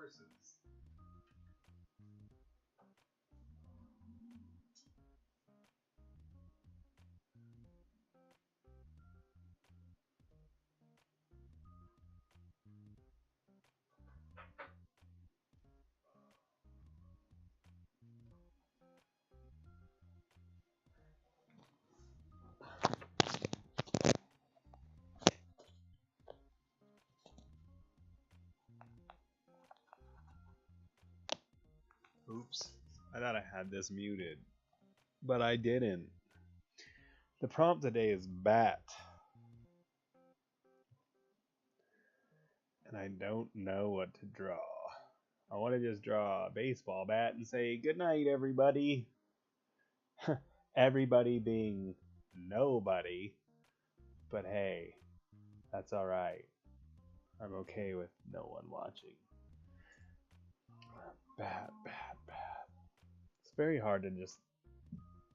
horses. Oops. I thought I had this muted, but I didn't. The prompt today is bat, and I don't know what to draw. I want to just draw a baseball bat and say, good night, everybody. Everybody being nobody, but hey, that's alright. I'm okay with no one watching. Bat, bat, bat. It's very hard to just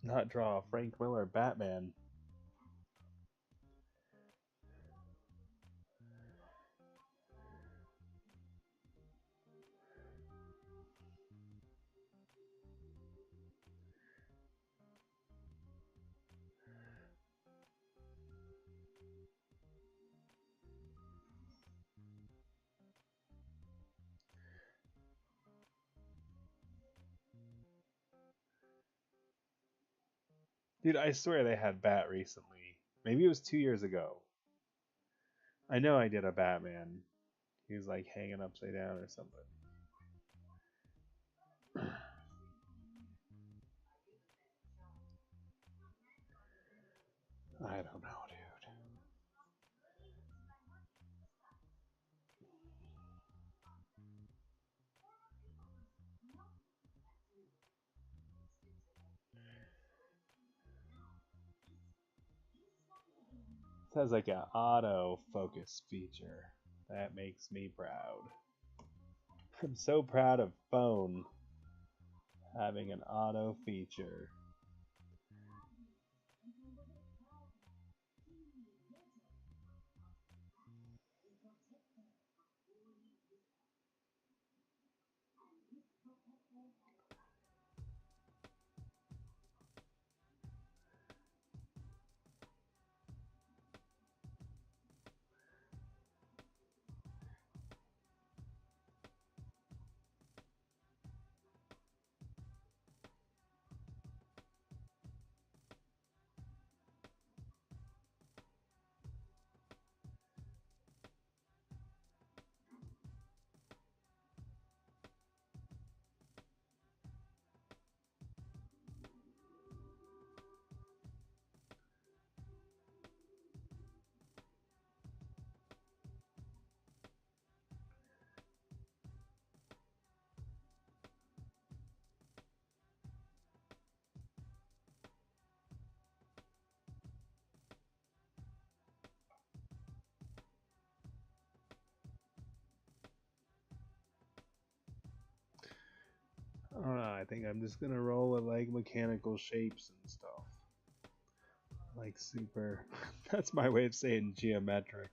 not draw a Frank Miller Batman. Dude, I swear they had Bat recently. Maybe it was 2 years ago. I know I did a Batman. He was like hanging upside down or something. I don't know, dude. It has like an auto focus feature. That makes me proud. I'm so proud of phone having an auto feature. I don't know. I think I'm just gonna roll with like mechanical shapes and stuff. Like super. That's my way of saying geometric.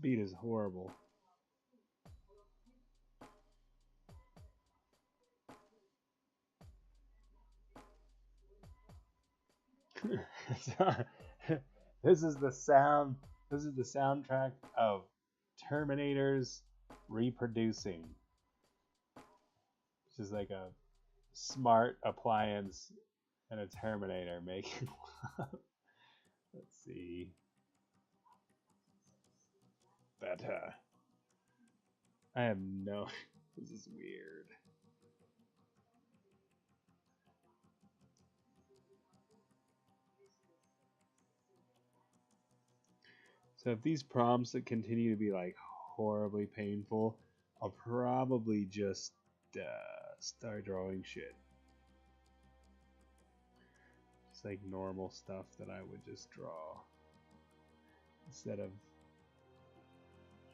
beat is horrible. This is the sound. This is the soundtrack of Terminators reproducing. It's just like a smart appliance and a Terminator making. Let's see. Better. I have no. This is weird. So if these prompts that continue to be like horribly painful, I'll probably just start drawing shit. Just like normal stuff that I would just draw instead of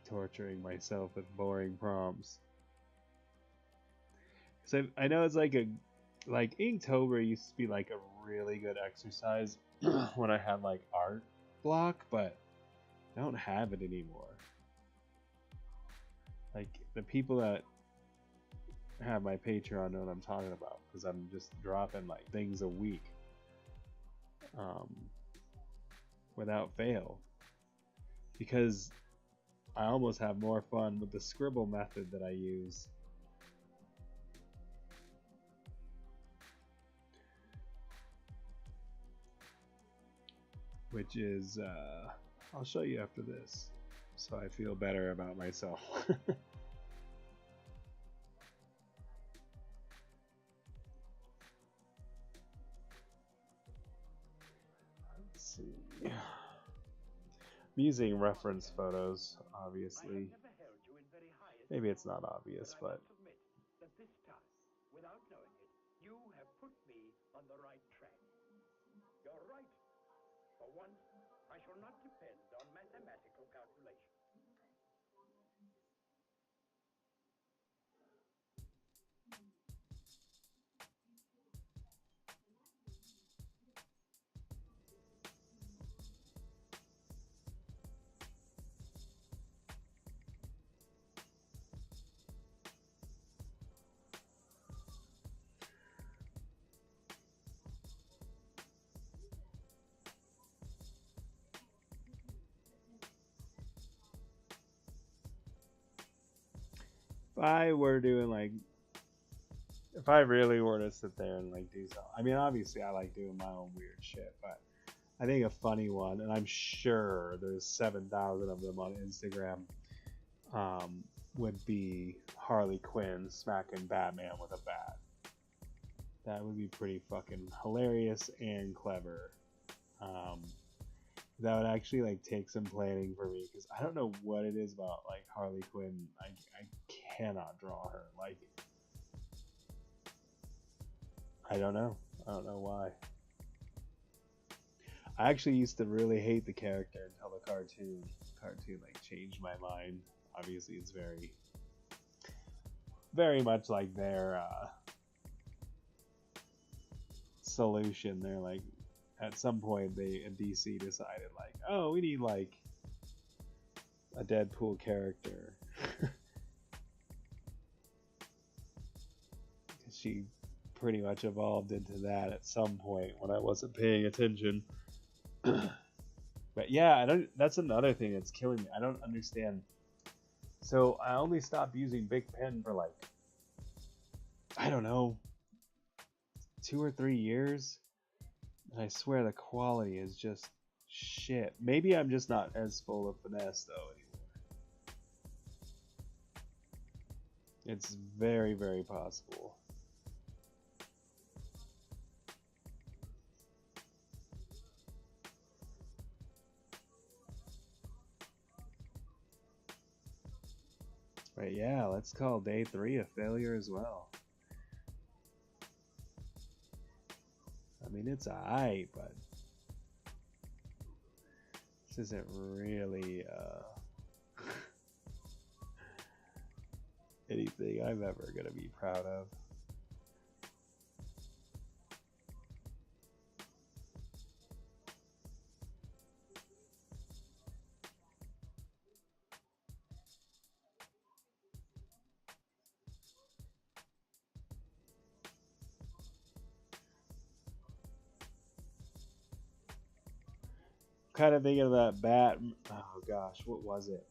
torturing myself with boring prompts. So I know it's like Inktober used to be like a really good exercise when I had like art block, but I don't have it anymore. Like the people that have my Patreon know what I'm talking about because I'm just dropping like things a week without fail, because I almost have more fun with the scribble method that I use. Which is, I'll show you after this, so I feel better about myself. Let's see. I'm using reference photos, obviously. Maybe it's not obvious, but this time, without knowing it, you have put me on the right track. You're right. For once, I shall not depend on mathematical calculation. If I really were to sit there and like do something, I mean, obviously I like doing my own weird shit, but I think a funny one, and I'm sure there's 7,000 of them on Instagram, would be Harley Quinn smacking Batman with a bat. That would be pretty fucking hilarious and clever. That would actually like take some planning for me, because I don't know what it is about like Harley Quinn. I cannot draw her. Like, I don't know why. I actually used to really hate the character until the cartoon like changed my mind. Obviously it's very much like their solution. They're like, at some point DC decided like, oh, we need like a Deadpool character. She pretty much evolved into that at some point when I wasn't paying attention. But yeah, that's another thing that's killing me. I don't understand. So I only stopped using Big Pen for like, I don't know, 2 or 3 years. And I swear the quality is just shit. Maybe I'm just not as full of finesse though anymore. It's very, very possible. But yeah, let's call day 3 a failure as well. I mean, it's alright, but this isn't really anything I'm ever gonna be proud of. kind of thinking of that bat. Oh gosh, what was it?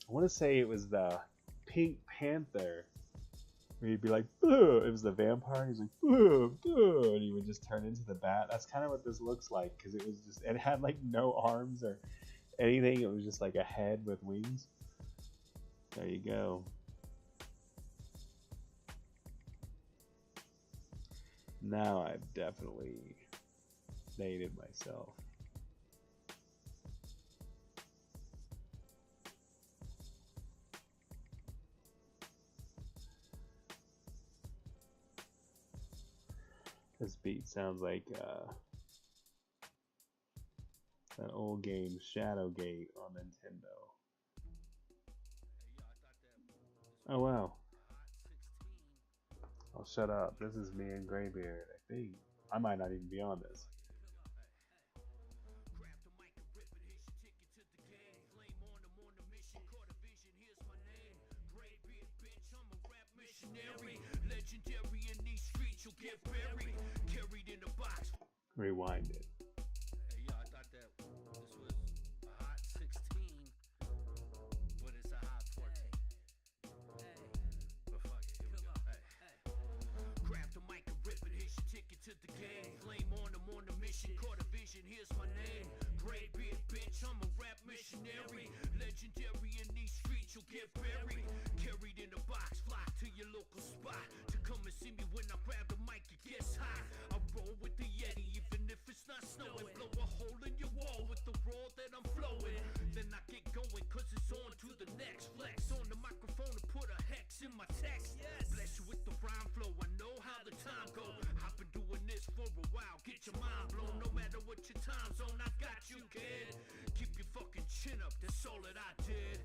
I want to say it was the Pink Panther. Where he'd be like, "Boo!" It was the vampire. He's like, "Boo, boo," and he would just turn into the bat. That's kind of what this looks like, because it was just, it had like no arms or anything. It was just like a head with wings. There you go. Now I've definitely dated myself. This beat sounds like that old game Shadowgate on Nintendo. Oh wow. Oh, shut up. This is me and Graybeard, I think. I might not even be on this. Rewind it. Hey, yo, I thought that this was a hot 16, but it's a hot 14. But fuck it, here we go. Hey. Grab the mic and rip it, here's your ticket to the game. Flame on them on the mission, caught a vision, here's my name. Gray beard, bitch, I'm a rap missionary. Legendary in these streets, you'll get buried. Carried in a box, fly to your local spot. To come and see me when I grab the mic, it gets hot. I roll with the Yeti, even if it's not snowing. Blow a hole in your wall with the roar that I'm flowing. Then I get going, cause it's on to the next flex. On the microphone to put a hex in my text. Bless you with the rhyme flow, I know how the time go. I've been doing this for a while, get your mind blown. No matter what your time zone, I got you, kid. Keep your fucking chin up, that's all that I did.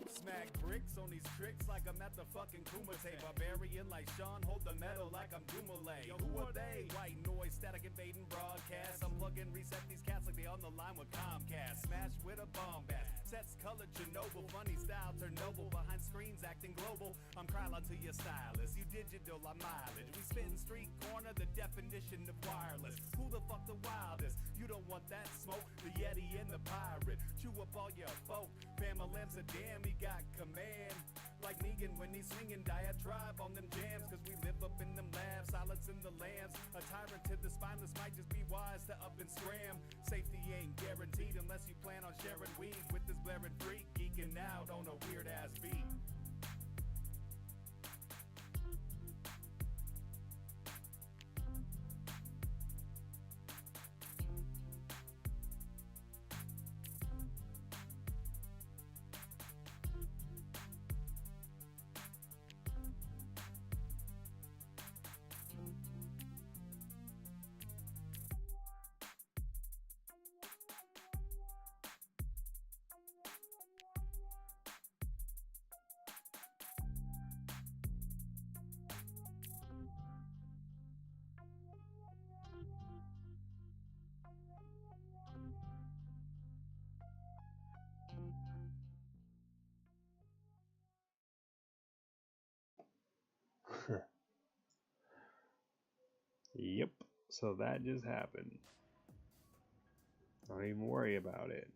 Smack bricks on these tricks like I'm at the fucking Kumite. Barbarian like Sean, hold the metal like I'm Dumoulin. Yo, who are they? White noise, static invading broadcast. I'm plugging, reset these cats like they on the line with Comcast. Smash with a bomb bat. Sets colored Chernobyl, funny style turn noble. Behind screens acting global. I'm Kryla to your stylist. You digital, I'm mileage. We spitting street corner, the definition of wireless. Who the fuck the wildest? You don't want that smoke. The Yeti and the pirate. Chew up all your folk. Familym's a damn, he got command. Like Negan when he's singing diatribe on them jams. Cause we live up in them labs, silence in the lambs. A tyrant to the spineless might just be wise to up and scram. Safety ain't guaranteed unless you plan on sharing weed with this blaring freak. Geeking out on a weird ass beat. Yep. So that just happened. Don't even worry about it.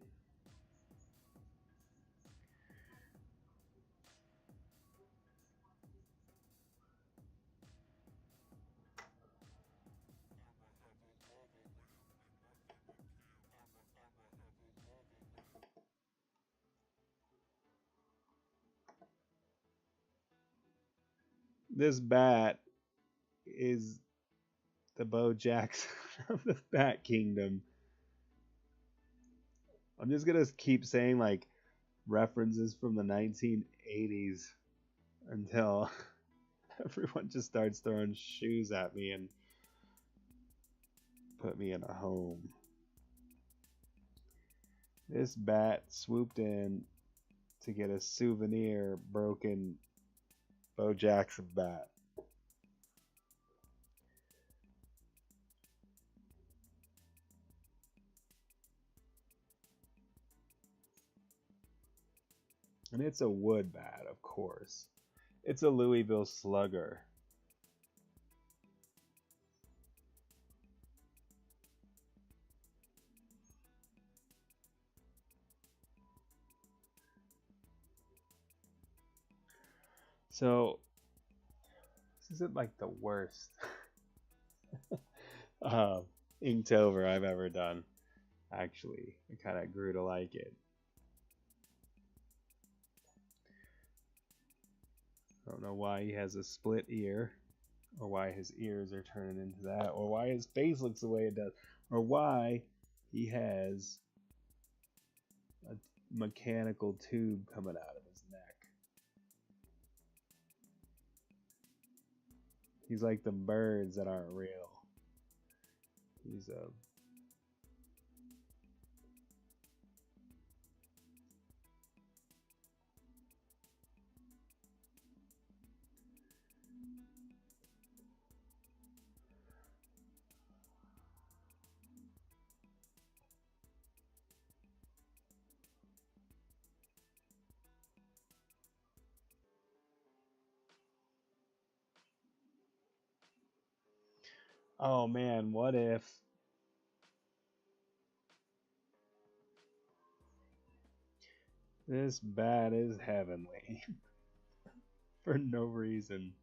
This bat is the Bo Jackson of the Bat Kingdom. I'm just gonna keep saying like references from the 1980s until everyone just starts throwing shoes at me and put me in a home. This bat swooped in to get a souvenir broken Bo Jackson bat. And it's a wood bat, of course. It's a Louisville Slugger. So this isn't like the worst Inktober I've ever done. Actually, I kind of grew to like it. I don't know why he has a split ear, or why his ears are turning into that, or why his face looks the way it does, or why he has a mechanical tube coming out of his neck. He's like the birds that aren't real. He's a oh man, what if this bat is heavenly for no reason?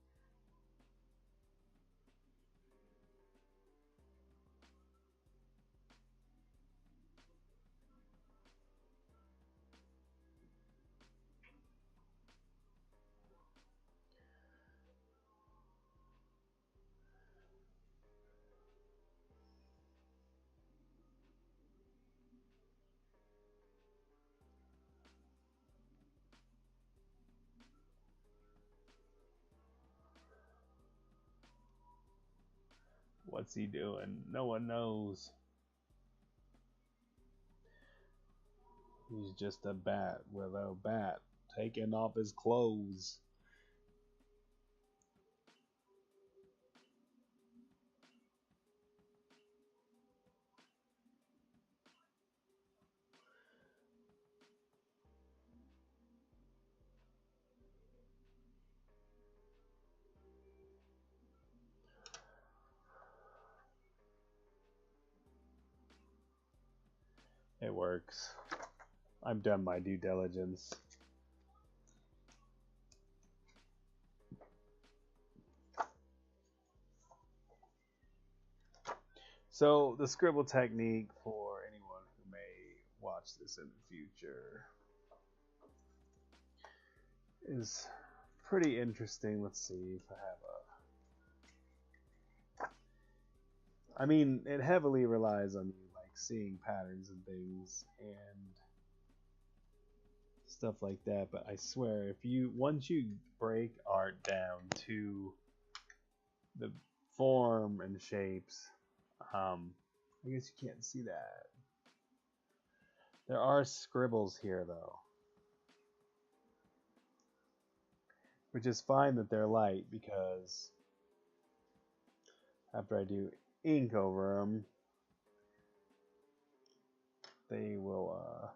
What's he doing? No one knows. He's just a bat with a bat taking off his clothes. It works. I've done my due diligence. So the scribble technique, for anyone who may watch this in the future, is pretty interesting. Let's see if I have a... I mean, it heavily relies on you like seeing patterns and things and stuff like that, but I swear, if you once you break art down to the form and shapes, I guess you can't see that. There are scribbles here though, which is fine that they're light, because after I do ink over them, they will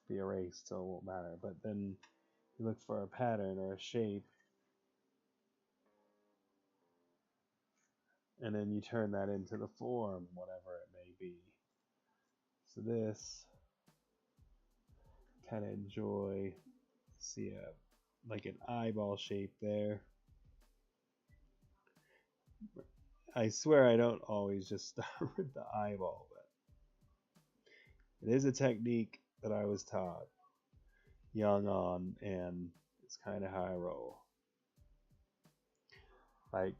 be erased, so it won't matter. But then you look for a pattern or a shape, and then you turn that into the form, whatever it may be. So this, kind of enjoy, see a like an eyeball shape there. I swear I don't always just start with the eyeball, but it is a technique that I was taught young on, and it's kind of how I roll. Like,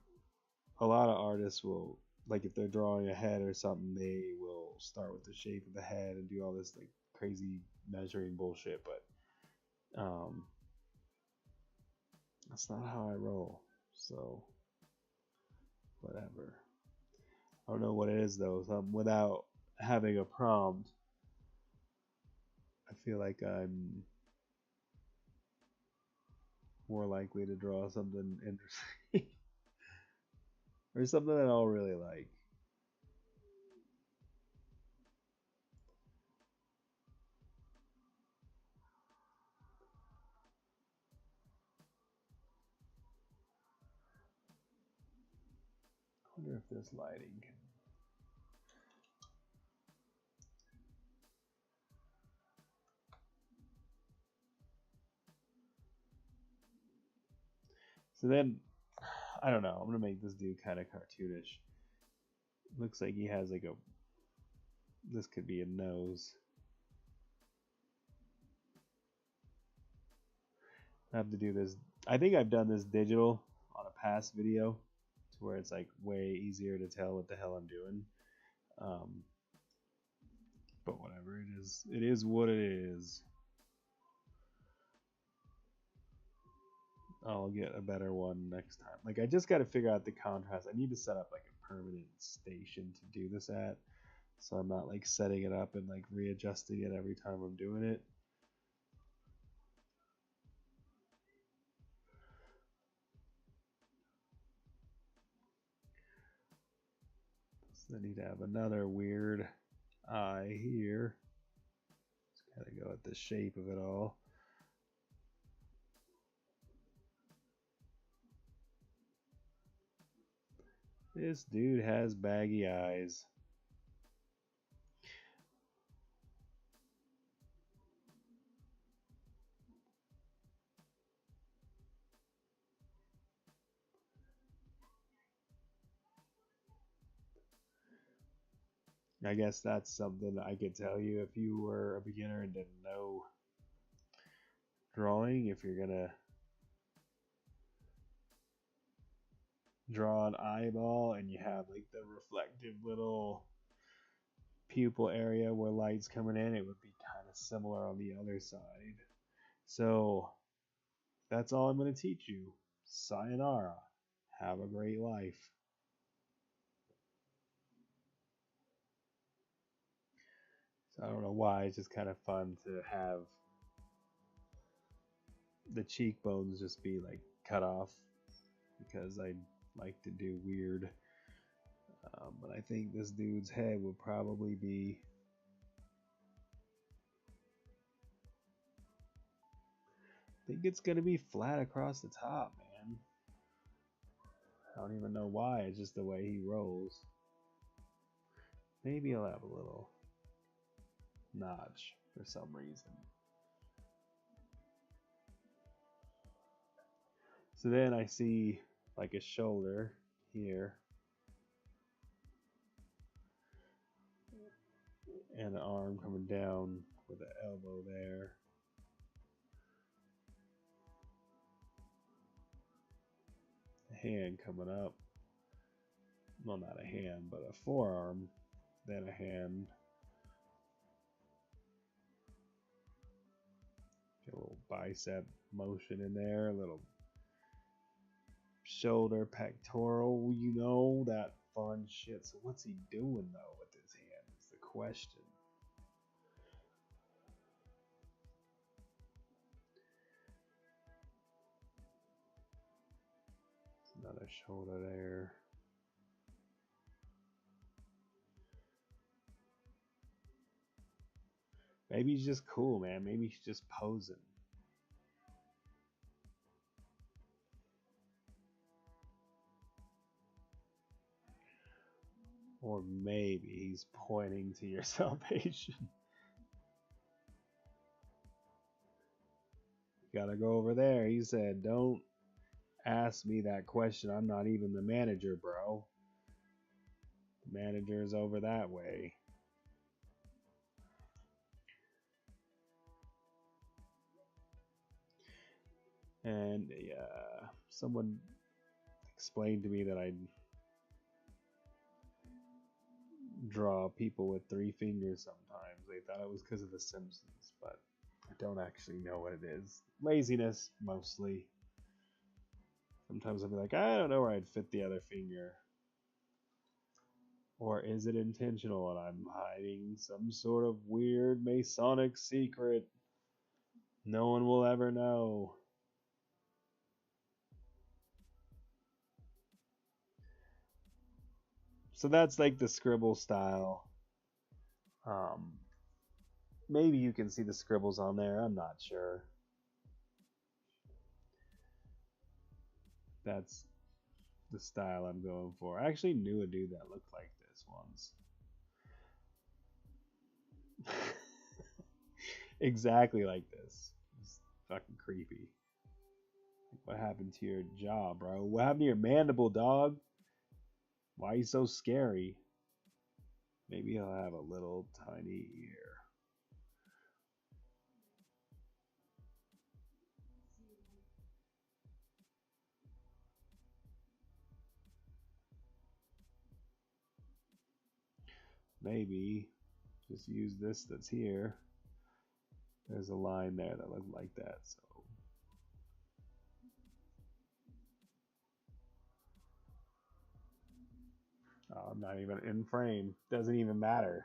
a lot of artists will, like, if they're drawing a head or something, they will start with the shape of the head and do all this like crazy measuring bullshit, but that's not how I roll. So whatever. I don't know what it is though. So without having a prompt, I feel like I'm more likely to draw something interesting or something that I'll really like. I wonder if this lighting can... So then, I don't know. I'm gonna make this dude kind of cartoonish. Looks like he has like a. This could be a nose. I have to do this. I think I've done this digital on a past video, to where it's like way easier to tell what the hell I'm doing. But whatever, it is what it is. I'll get a better one next time. Like, I just got to figure out the contrast. I need to set up like a permanent station to do this at, so I'm not like setting it up and like readjusting it every time I'm doing it. So I need to have another weird eye here. Just gotta go at the shape of it all. This dude has baggy eyes. I guess that's something I could tell you if you were a beginner and didn't know drawing. If you're gonna draw an eyeball and you have like the reflective little pupil area where light's coming in, it would be kind of similar on the other side. So that's all I'm going to teach you. Sayonara. Have a great life. So I don't know why, it's just kind of fun to have the cheekbones just be like cut off, because I like to do weird. But I think this dude's head would probably be. I think it's gonna be flat across the top, man. I don't even know why. It's just the way he rolls. Maybe I'll have a little notch for some reason. So then I see like a shoulder here and an arm coming down with an elbow there. A hand coming up. Well, not a hand, but a forearm. Then a hand. Get a little bicep motion in there. A little shoulder, pectoral, you know, that fun shit. So what's he doing though with his hand is the question. Another shoulder there. Maybe he's just cool, man. Maybe he's just posing. Or maybe he's pointing to your salvation. You gotta go over there. He said, don't ask me that question. I'm not even the manager, bro. The manager is over that way. And someone explained to me that I draw people with 3 fingers sometimes. They thought it was because of The Simpsons, but I don't actually know what it is. Laziness, mostly. Sometimes I'll be like, I don't know where I'd fit the other finger. Or is it intentional and I'm hiding some sort of weird Masonic secret no one will ever know? So that's like the scribble style. Maybe you can see the scribbles on there. I'm not sure. That's the style I'm going for. I actually knew a dude that looked like this once. Exactly like this. It's fucking creepy. What happened to your jaw, bro? What happened to your mandible, dog? Why are you so scary? Maybe he'll have a little tiny ear. Maybe just use this that's here. There's a line there that looked like that, so. Oh, I'm not even in frame. Doesn't even matter.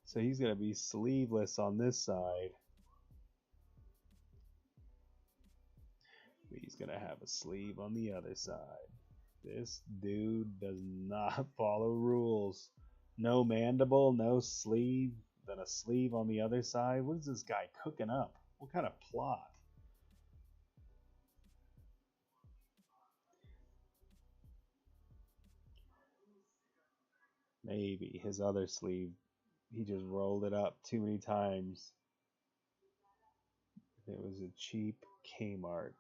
So he's going to be sleeveless on this side. He's going to have a sleeve on the other side. This dude does not follow rules. No mandible, no sleeve, then a sleeve on the other side. What is this guy cooking up? What kind of plot? Maybe his other sleeve, he just rolled it up too many times. It was a cheap Kmart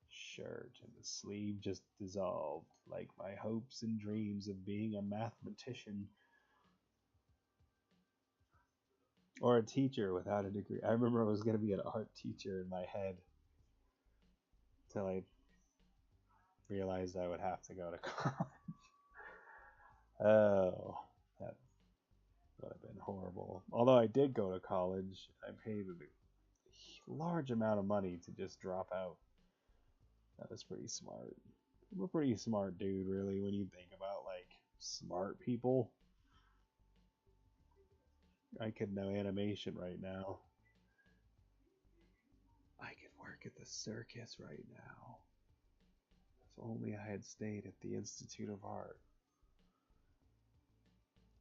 shirt and the sleeve just dissolved, like my hopes and dreams of being a mathematician or a teacher without a degree. I remember I was going to be an art teacher in my head until I realized I would have to go to college. Oh, that would have been horrible. Although I did go to college, I paid a large amount of money to just drop out. That was pretty smart. I'm a pretty smart dude, really, when you think about, like, smart people. I could know animation right now. I could work at the circus right now. If only I had stayed at the Institute of Art.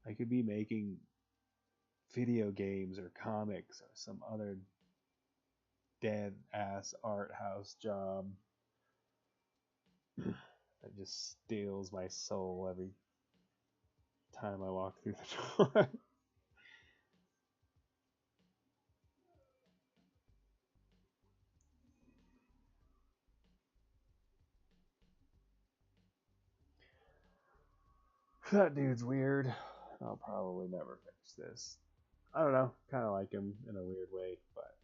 I could be making video games or comics or some other dead ass art house job that just steals my soul every time I walk through the door. That dude's weird. I'll probably never finish this. I don't know. Kind of like him in a weird way, but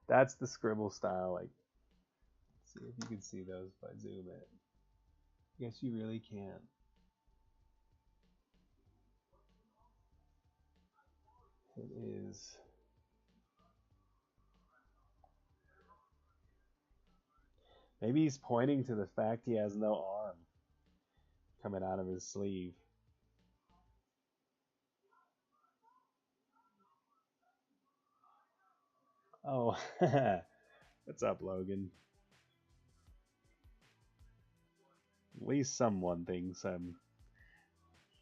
that's the scribble style. Like, let's see if you can see those if I zoom in. Guess you really can't. It is. Maybe he's pointing to the fact he has no arm coming out of his sleeve. Oh, what's up, Logan? At least someone thinks I'm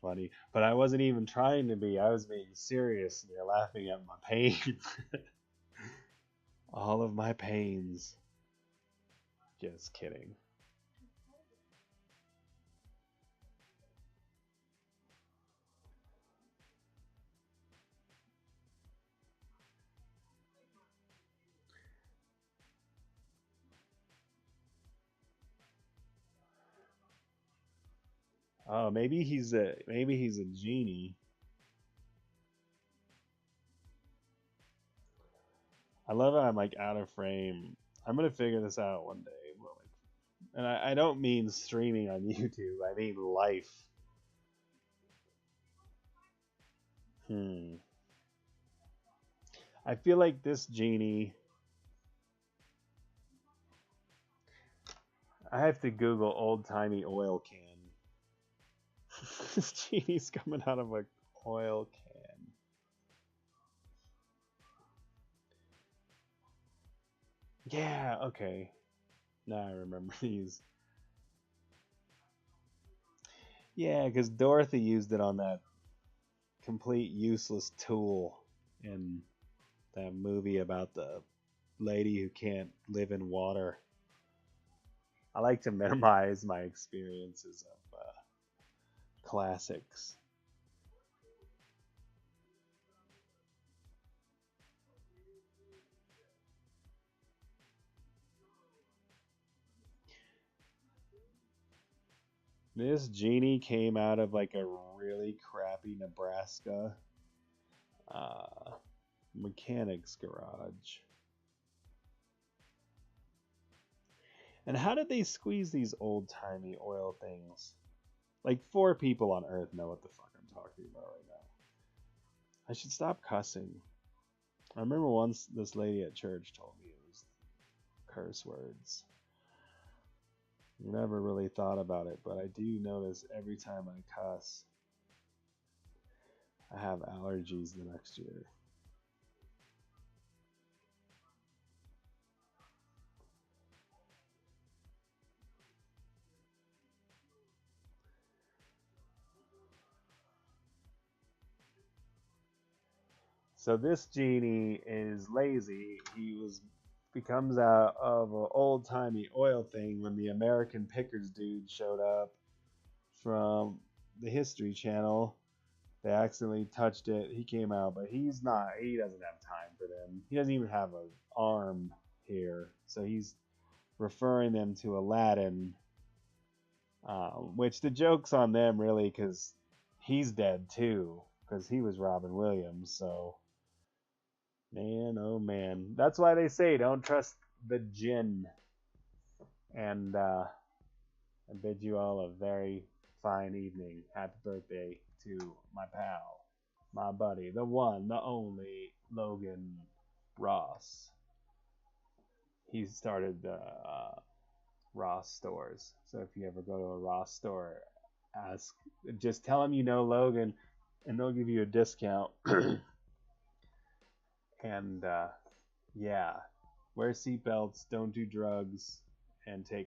funny, but I wasn't even trying to be. I was being serious, and you're laughing at my pain. All of my pains. Just kidding. Oh, maybe he's a genie. I love how I'm like out of frame. I'm gonna figure this out one day. And I don't mean streaming on YouTube. I mean life. I feel like this genie. I have to Google old timey oil can. This genie's coming out of an oil can. Yeah, okay. Now I remember these. Yeah, because Dorothy used it on that complete useless tool in that movie about the lady who can't live in water. I like to minimize my experiences of classics. This genie came out of like a really crappy Nebraska uh, mechanics garage. And how did they squeeze these old timey oil things? Like 4 people on Earth know what the fuck I'm talking about right now. I should stop cussing. I remember once this lady at church told me it was curse words. Never really thought about it, but I do notice every time I cuss, I have allergies the next year. So this genie is lazy. Becomes out of an old timey oil thing when the American Pickers dude showed up from the History Channel. They accidentally touched it. He came out, but he's not. He doesn't have time for them. He doesn't even have an arm here, so he's referring them to Aladdin, which the joke's on them really because he's dead too, because he was Robin Williams. So, man, oh man, that's why they say don't trust the jinn. And I bid you all a very fine evening. Happy birthday to my pal, my buddy, the one, the only Logan Ross. He started the Ross stores. So if you ever go to a Ross store, ask, just tell them you know Logan, and they'll give you a discount. And yeah, wear seatbelts, don't do drugs, and take